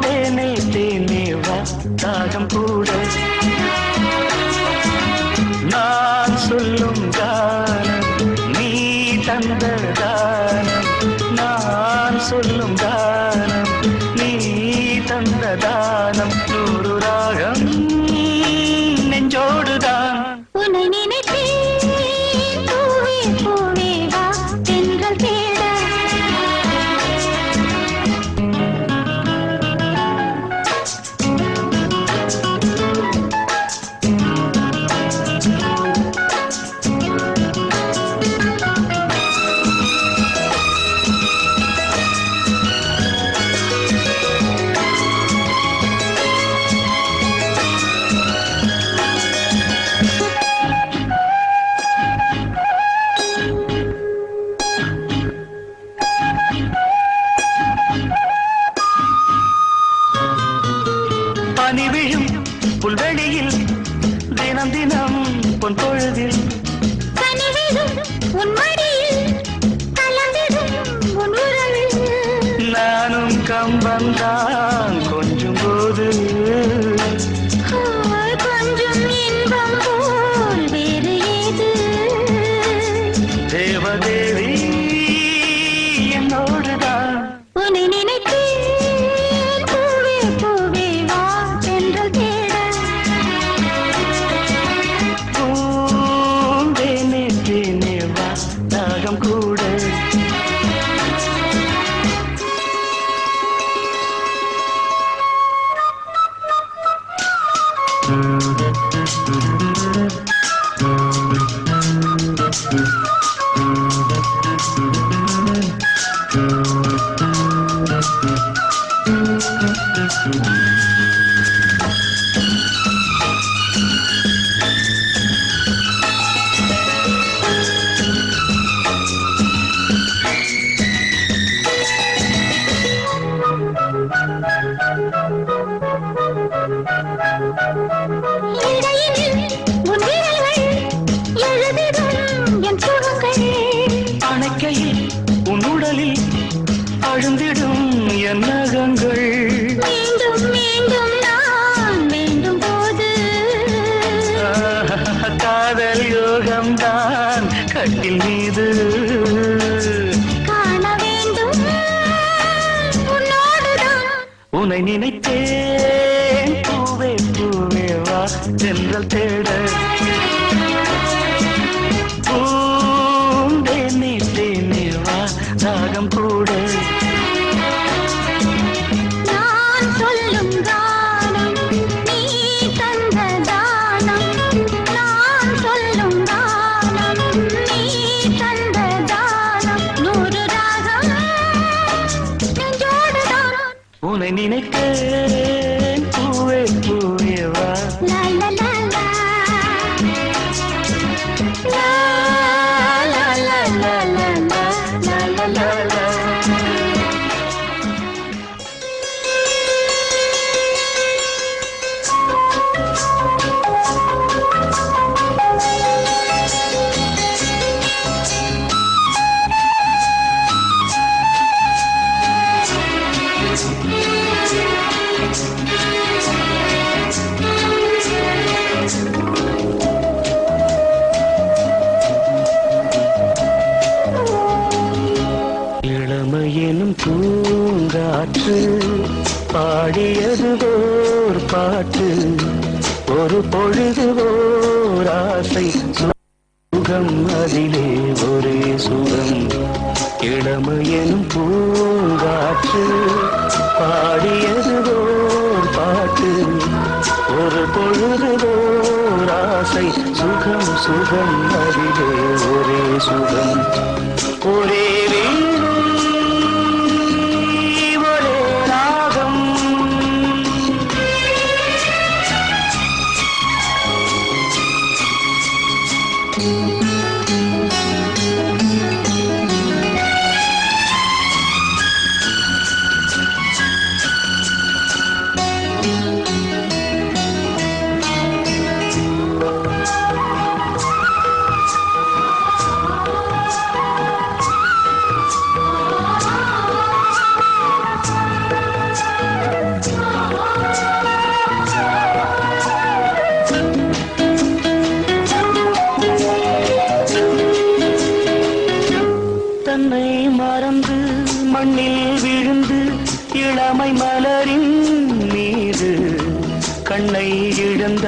தேனே தேனே வா தாகம் கூட நான் சொல்லும் கானம் நீ தந்த தானம் நான் சொல்லும் கானம் நீ தந்த தானம் நூறு ராகம் நெஞ்சோடுதான் உன்னை நினைத்தேன் பூவே பூவே வா தென்றல் தேட பனி விழும் புல்வெளியில் தினம் தினம் பொன் பொழுதில் கனிவிடும் உன் மடியில் கலந்திடும் உன் உறவில் நானும் கம்பந்தான் கொஞ்சம் போது கொஞ்சம் இன்பம் போல் வேறு ஏது தேவதேவி என்னோடுதான் உன்னை நினைத்தேன் பூவே பூவே வா தென்றல் தேட பூந்தேனே தேனே வா தாகம் கூட இடையினில் உன் விரல்கள் எழுதிடும் என் சுகங்கள் அணைக்கையில் உன் உடலில் அழுந்திடும் என் நகங்கள் மீண்டும் மீண்டும் நான் வேண்டும் போது காதல் யோகம்தான் கட்டில் மீது காண வேண்டும் உன்னோடுதான் உன்னை நினைத்தேன் பூவே பூவே வா தென்றல் தேட பூந்தேனே தேனே வா தாகம் கூட நான் சொல்லும் கானம் நீ தந்த தானம் நான் சொல்லும் கானம் நீ தந்த தானம் நூறு ராகம் நெஞ்சோடுதான் உன்னை நினைத்தேன் பூவே பூவே வா லா லா லா லா லா லா லா லா லா லா லா லா இளமையெனும் பூங்காற்று பாடியது ஓர் பாட்டு ஒரு பொழுது ஓர் ஆசை சுகம் அதிலே ஒரே சுகம் இளமையெனும் பூங்காற்று பாடியது ஓர் பாட்டு ஒரு பொழுது ஓர் ஆசை சுகம் சுகம் அதிலே ஒரே சுகம் ஒரே வீணை ஒரே ராகம் இளமை மலரின் மீது கண்ணை இழந்த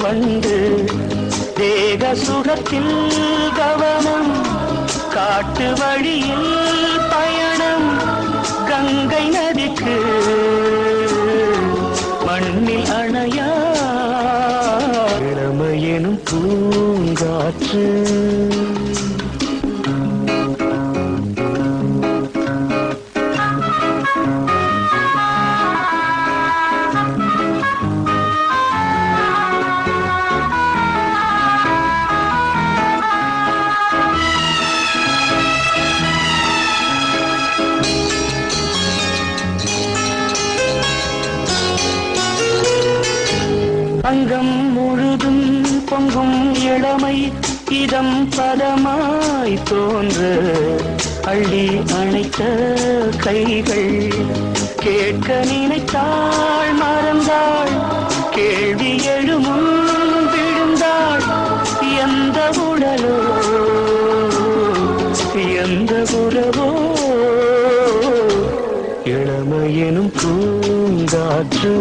வண்டு தேக சுகத்தில் கவனம் காட்டு வழியில் பயணம் கங்கை நதிக்கு மண்ணில் அணையா இளமையெனும் பூங்காற்று அங்கம் முழுதும் பொங்கும் இளமை இதம் பதமாய் தோன்று அள்ளி அணைத்த கைகள் கேட்க நினைத்தாள் மறந்தாள் கேள்வி எழுமும் விழுந்தாள் எந்த உடலோ எந்த உறவோ இளமையெனும் பூங்காற்று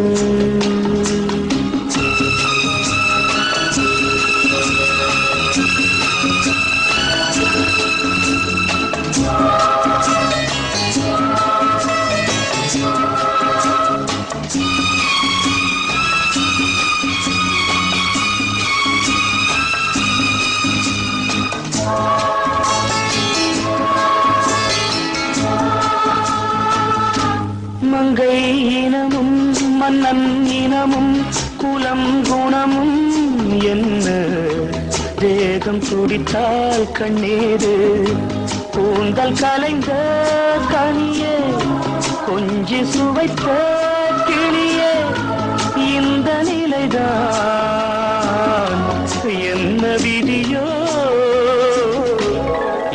மங்கை இனமும் மன்னன் இனமும் குலம் குணமும் என்ன தேகம் துடித்தால் கண்ணீரு கூந்தல் கலைந்த கனியே கொஞ்சி சுவைத்த கிளியே இந்த நிலைதான் என்ன விதியோ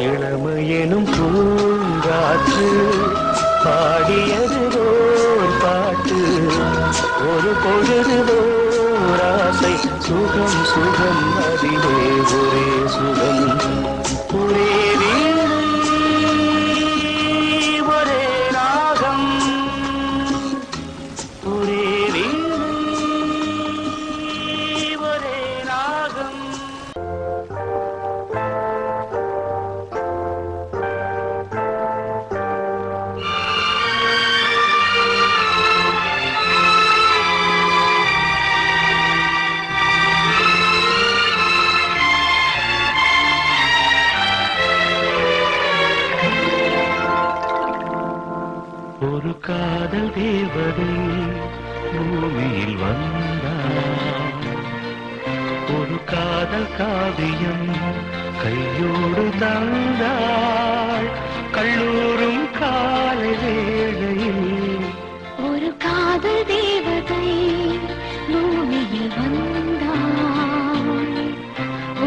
இளமையெனும் பூங்காற்று பாடியது ஓர் பாட்டு ஒரு பொழுது ஓர் ஆசை சுகம் சுகம் அதிலே ஒரே சுகம் ஒரே வீணை ஒரே ராகம் ஒரே வீணை ஒரே ராகம் ஒரு காதல் தேவதை பூமியில் வந்தார் ஒரு காதல் காவியம் கையோடு தந்தாள் கல்லூரும் காலை வேளையில் ஒரு காதல் தேவதை பூமியில் வந்தாள்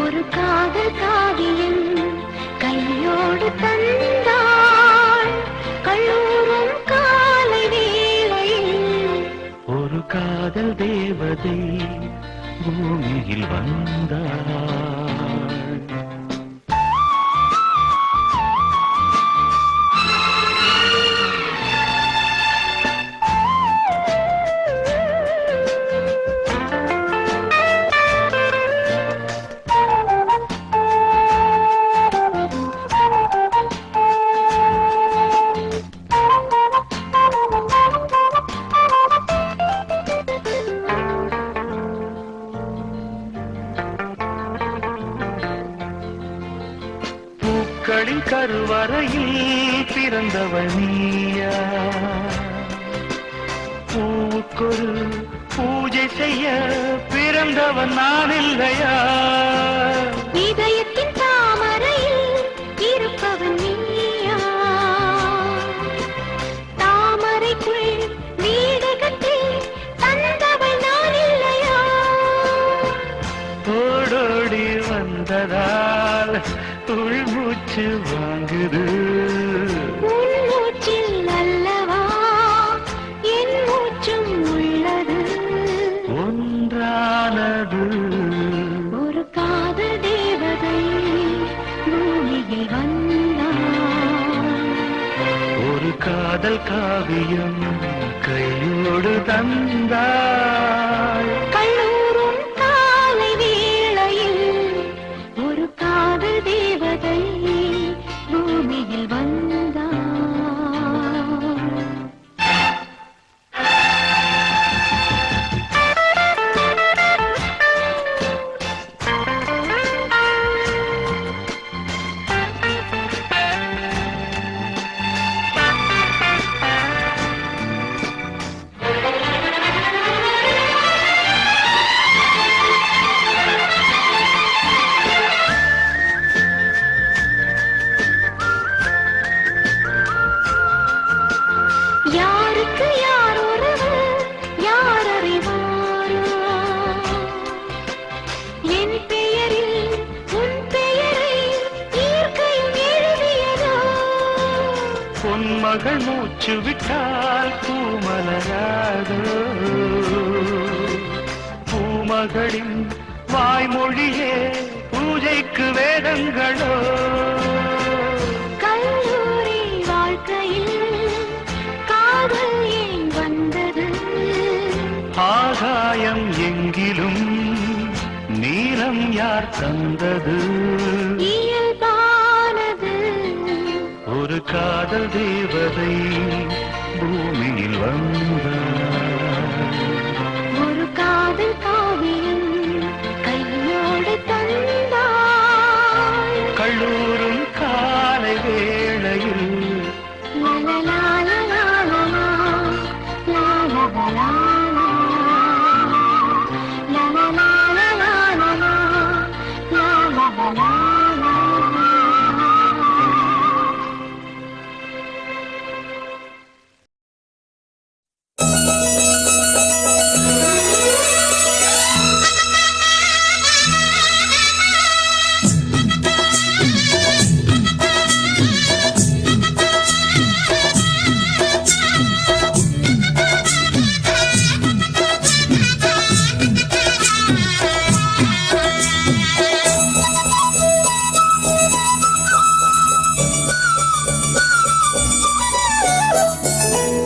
ஒரு காதல் காவியம் கையோடு தந்தாள் கல்லூரும் காலை வேளையில் ஒரு காதல் தேவதை பூமியில் வந்தாள் பூக்களின் கருவறையில் பிறந்தவள் நீயா பூவுக்கொரு பூஜை செய்ய பிறந்தவன் நான் இல்லையா இதயத்தின் தாமரையில் இருப்பவன் நீயா தாமரைக்குள் வீடு கட்டி தந்தவள் நான் இல்லையா ஓடோடி வந்ததால் உள்மூச்சு வாங்குது உன் மூச்சில் அல்லவா என் மூச்சும் உள்ளது ஒன்றானது ஒரு காதல் தேவதை பூமியில் வந்தாள் ஒரு காதல் காவியம் கையோடு தந்தாள். கல்லூரும் காலை வேளையில் ஒரு காதல் தேவதை பூமியில் வந்தாள். யாருக்கு யார் உறவு யார் அறிவாரோ? என் பெயரில் உன் பெயரை இயற்கையும் எழுதியதோ? பொன்மகள் மூச்சு விட்டால் பூமலராதோ? பூமகளின் வாய்மொழியே பூஜைக்கு வேதங்களோ? கல்லூரி வாழ்க்கையில் காதல் ஏன் வந்தது? ஆகாயம் எங்கிலும் நீலம் யார் தந்தது? இயல்பானது ஒரு காதல் தேவதை பூமியில் வந்தாள். ஒரு காதல் காவியம் கையோடு தந்தாள். கல்லூரும் காலை வேளையில்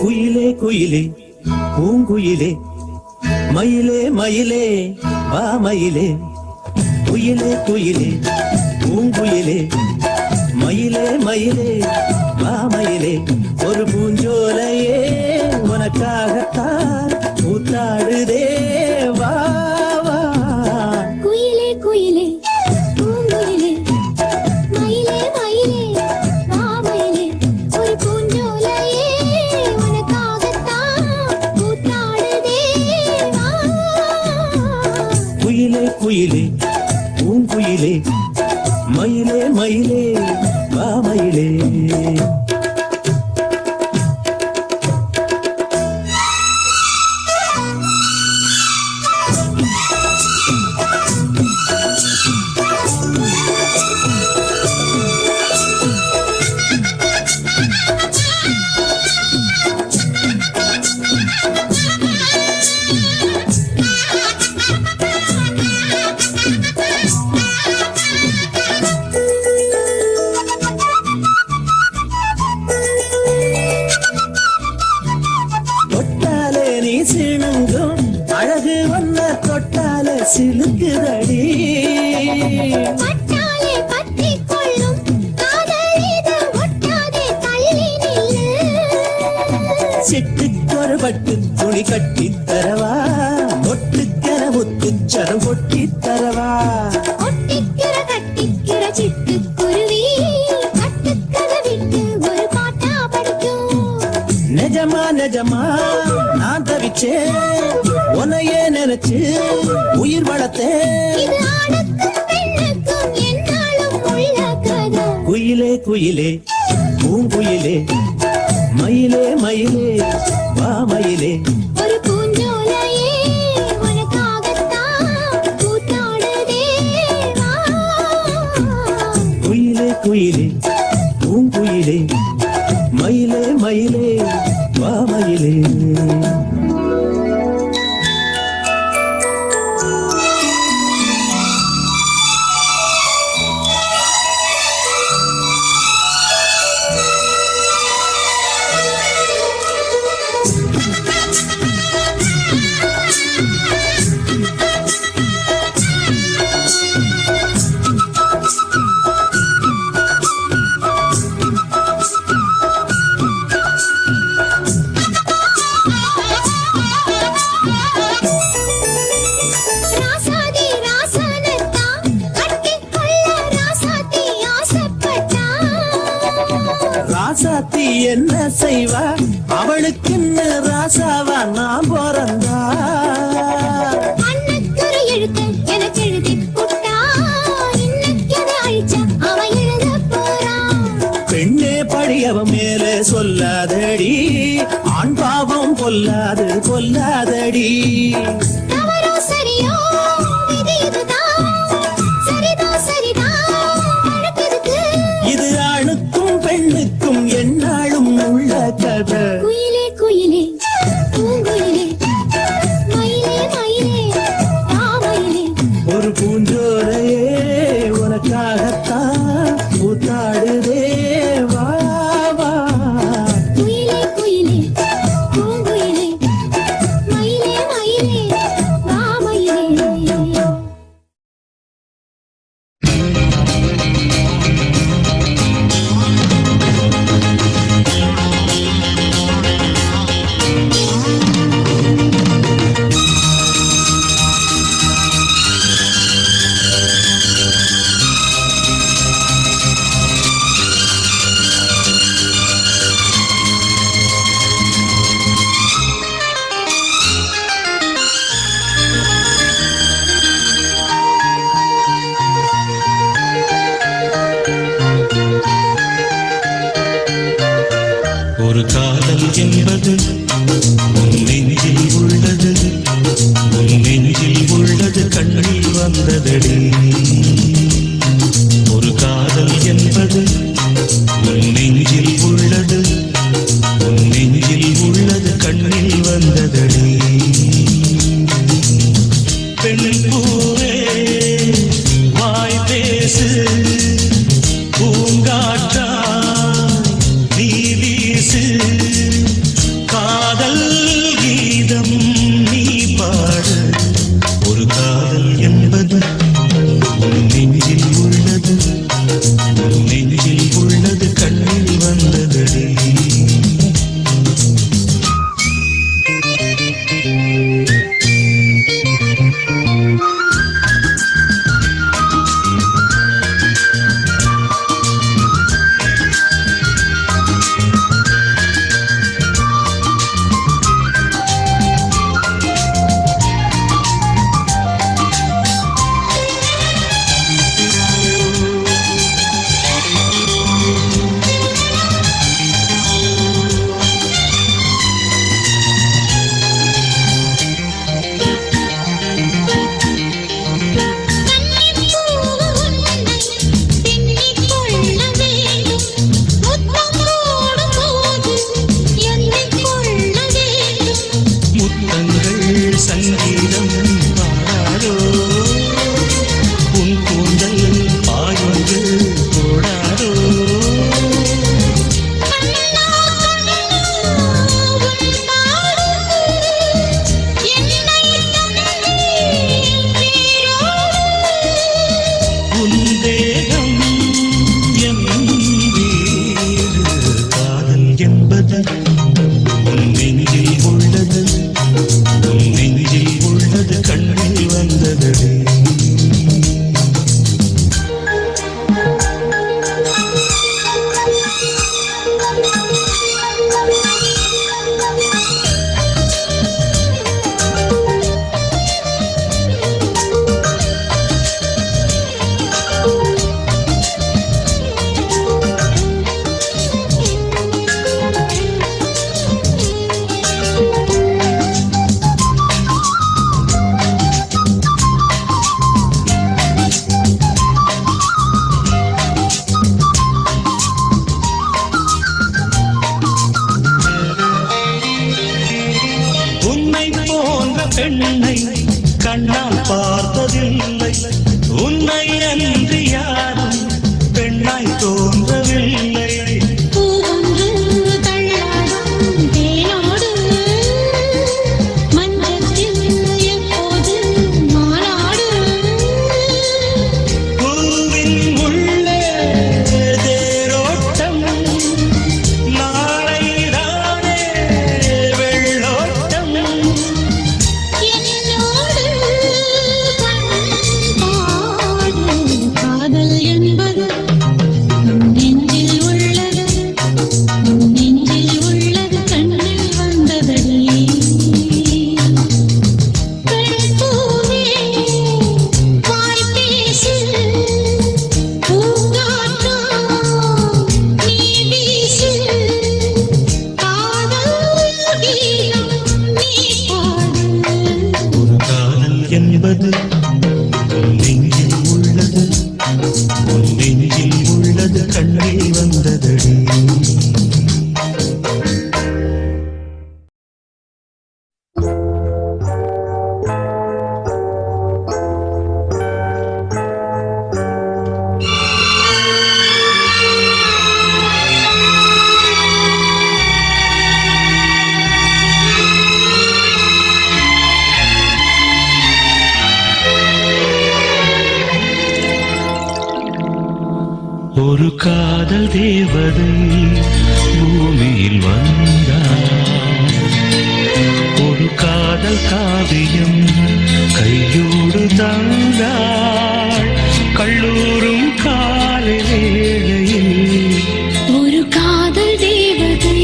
குயிலே குயிலே பூங்குயிலே மயிலே மயிலே வா மயிலே. குயிலே குயிலே பூங்குயிலே மயிலே மயிலே வா மயிலே. ஒரு பூஞ்சோலையே உனக்காகத்தான் கூத்தாடுதே வா வா. குயிலே குயிலே பூங்குயிலே மயிலே மயிலே வா மயிலே. ஒரு பூஞ்சோலையே உனக்காகத்தான் கூத்தாடுதே வா. குயிலே குயிலே பூங்குயிலே மயிலே மயிலே வா மயிலே. தொட்டாலே நீ சிணுங்கும் அழகு வந்த தொட்டாலே சிலுக்குதடி. பட்டாலே பற்றிக் கொள்ளும் காதல் இது ஒட்டாதே தள்ளி நில்லு. சிட்டுக்கொரு பட்டு துணி கட்டி தரவா, ஒட்டுக்கென முத்துச்சரம் கொட்டி தரவா. ஒட்டிக்கிற கட்டிக்கிற சிட்டுக்குருவி கட்டுக்கதை விட்டு ஒரு பாட்டா படிக்கும். நிஜமா நிஜமா நான் தவிச்சேன் உன்னையே நினைச்சு உயிர் வளர்த்தேன். இது ஆணுக்கும் பெண்ணுக்கும் என்னாலும் உள்ள கதை. குயிலே குயிலே பூங்குயிலே மயிலே மயிலே வா மயிலே. ஒரு பூஞ்சோலையே உனக்காகத்தான் கூத்தாடுதே வா. குயிலே குயிலே பூங்குயிலே மயிலே மயிலே வா மயிலே. கண்ணு ராசாவா நான் பிறந்தா அன்னத்துறை எழுத்து எனக்கு எழுதி புட்டா இன்னைக்கு அதை அழிச்சா அவன் எழுத போறான். பெண்ணே படியவன் மேலே சொல்லாதடி ஆண் பாவம் கொல்லாது கொல்லாதடி தவறோ சரியோ விதி இதுதான் சரிதான் சரிதான் நடக்குதுக்கு. இது ஆணுக்கும் பெண்ணுக்கும் எந்நாளும் உள்ள கதை குயிலே குயிலே பூங்குயிலே மயிலே மயிலே தாமயிலே ஒரு பூஞ்சோலையே உனக்காகத்தான் ஊத்தாடுதே வா வா குயிலே குயிலே பூங்குயிலே மயிலே மயிலே தாமயிலே. ஒரு காதல் என்பது உன் நெஞ்சில் உள்ளது, உன் நெஞ்சில் உள்ளது கண்ணில் வந்ததடி. ஒரு காதல் என்பது உன் நெஞ்சில் உள்ளது, உன் நெஞ்சில் உள்ளது கண்ணில் வந்ததடி. பெண் பூவே வாய் பேசு பூங்காற்றா நீ வீசு காதல் கீதம் நீ பாடு. ஒரு காதல் என்பது உன் நெஞ்சில் உள்ளது, உன் நெஞ்சில் உள்ளது கண்ணில் வந்ததடி. முத்தங்கள் சங்கீதம் பாடாதோ, உன் கூந்தல் பாயுது போடாதோ. உன் தேகம் என் வீடு. காதல் என்பது உன் நெஞ்சில் உள்ளது, உன் நெஞ்சில் உள்ளது கண்ணில் வந்ததடி. உன்னை போன்ற பெண்ணை கண்ணால் பார்த்ததில்லை, உன்னை அன்றி யாரும் பெண்ணாய் தோன்றவில்லை. பூவொன்று தள்ளாடும் தேனோடு மஞ்சத்தில் எப்போது மாநாடு. பூவின் உள்ளே தேரோட்டம் நாளை தானே வெள்ளோட்டம். என்னோடு கண்பாடு உள்ளது உன் நெஞ்சில் உள்ளது உன் நெஞ்சில் உள்ளது கண்ணில் வந்ததடி ஒரு காதல் தேவதை பூமியில் வந்தார் ஒரு காதல் காவியம் கையோடு தந்தாள் கல்லூரும் காலை வேளையில் ஒரு காதல் தேவதை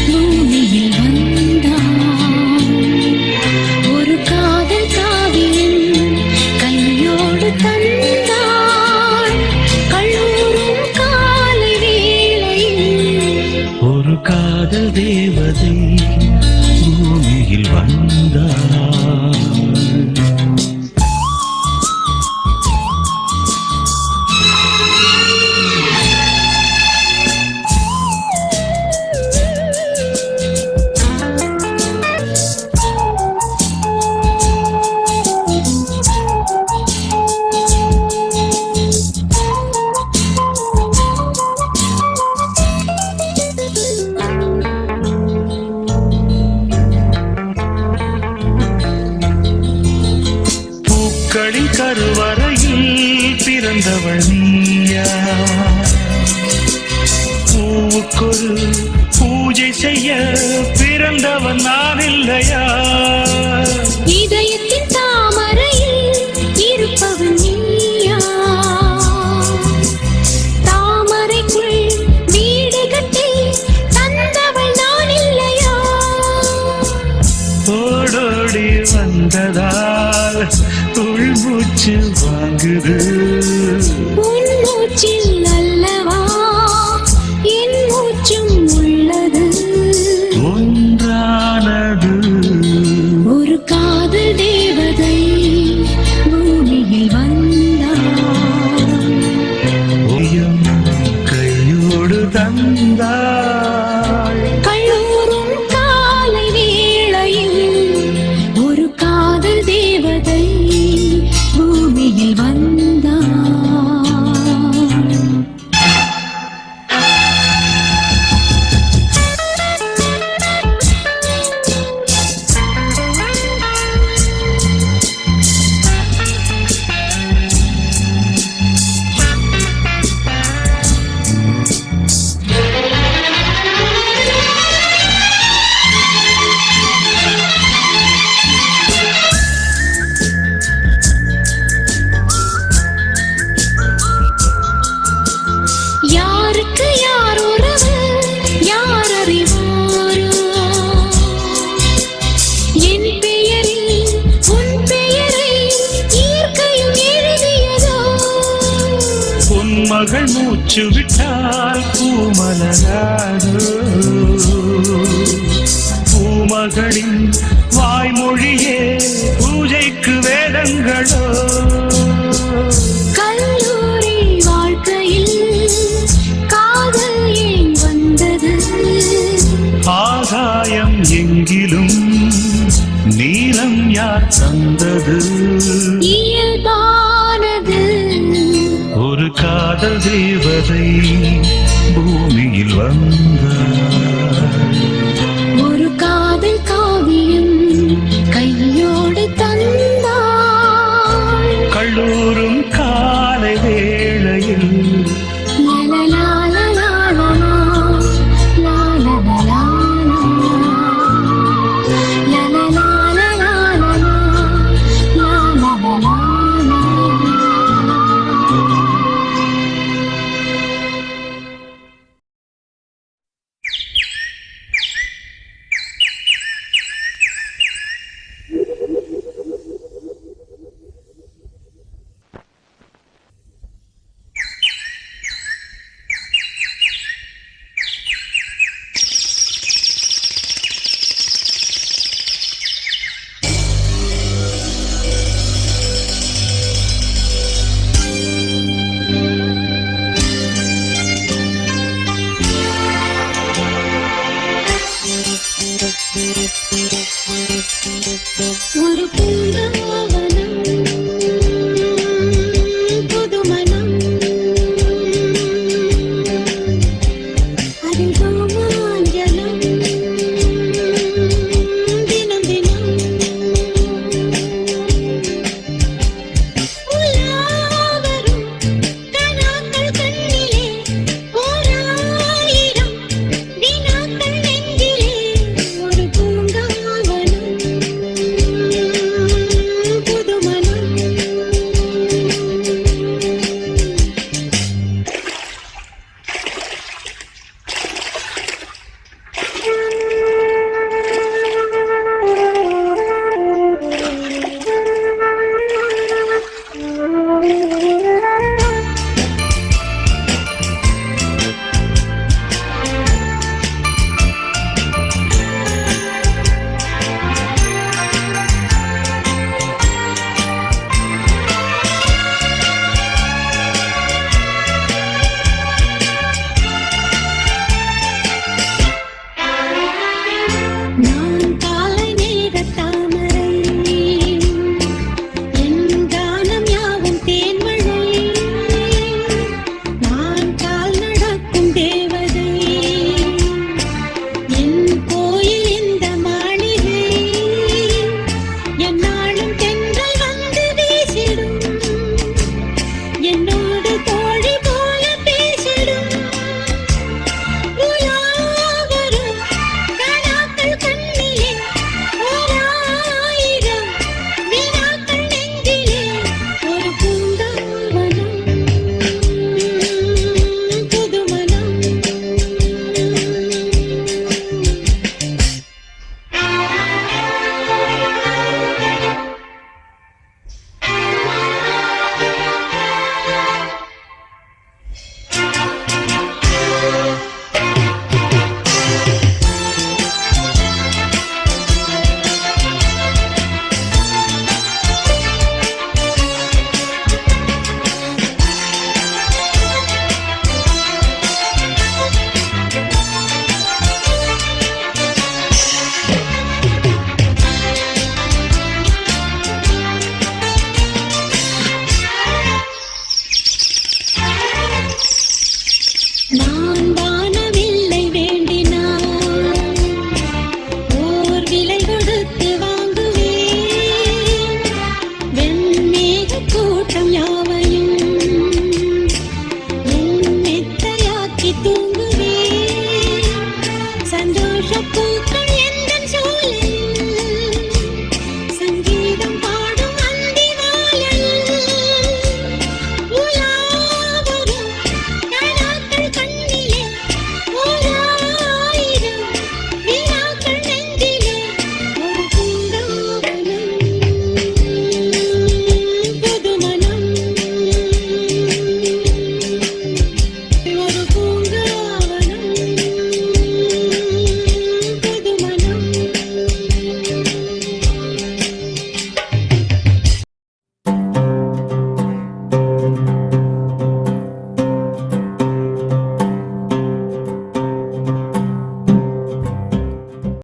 பூமியில் வந்தாள் ஒரு காதல் காவியம் கையோடு தந்தாள் கல்லூரும் காலை வேளையில் ஒரு காதல் தேவதை பூமியில் வந்தார் பூக்களின் கருவறையில் பிறந்தவள் நீயா பூவுக்கொரு பூஜை செய்ய பிறந்தவன் நான் இல்லையா இதயத்தின் தாமரையில் இருப்பவன் நீயா தாமரைக்குள் வீடு கட்டி தந்தவள் நான் இல்லையா ஓடோடி வந்ததால் உள்மூச்சு வாங்குது உன் மூச்சில் அல்லவா என் மூச்சும் உள்ளது ஒன்றானது ஒரு காதல் தேவதை பூமியில் வந்தாள் ஓயம் கையோடு தந்தாள் கல்லூரும் காலை வேளையில் ஒரு காதல் தேவதை பூமியில் வந்தாள் யாருக்கு யார் உறவு யார் அறிவாரோ என் பெயரில் உன் பெயரை இயற்கையும் எழுதியதோ உன் மகள் மூச்சு விட்டால் பூமலராதோ பூமகளின் வாய்மொழியே பூஜைக்கு வேதங்களோ கல்லூரி வாழ்க்கையில் காதல் ஏன் வந்தது ஆகாயம் எங்கிலும் நீலம் யார் தந்தது இயல்பானது ஒரு காதல் தேவதை பூமியில் வந்தார் ஒரு காதல் காவியம் கையோடு தந்தாள் கல்லூரும் காலை வேளையில் லலலாலலாலலா, லாலலலாலலா, லலலாலலாலலா, லாலலலாலலா. ஒரு பூங்காவனம்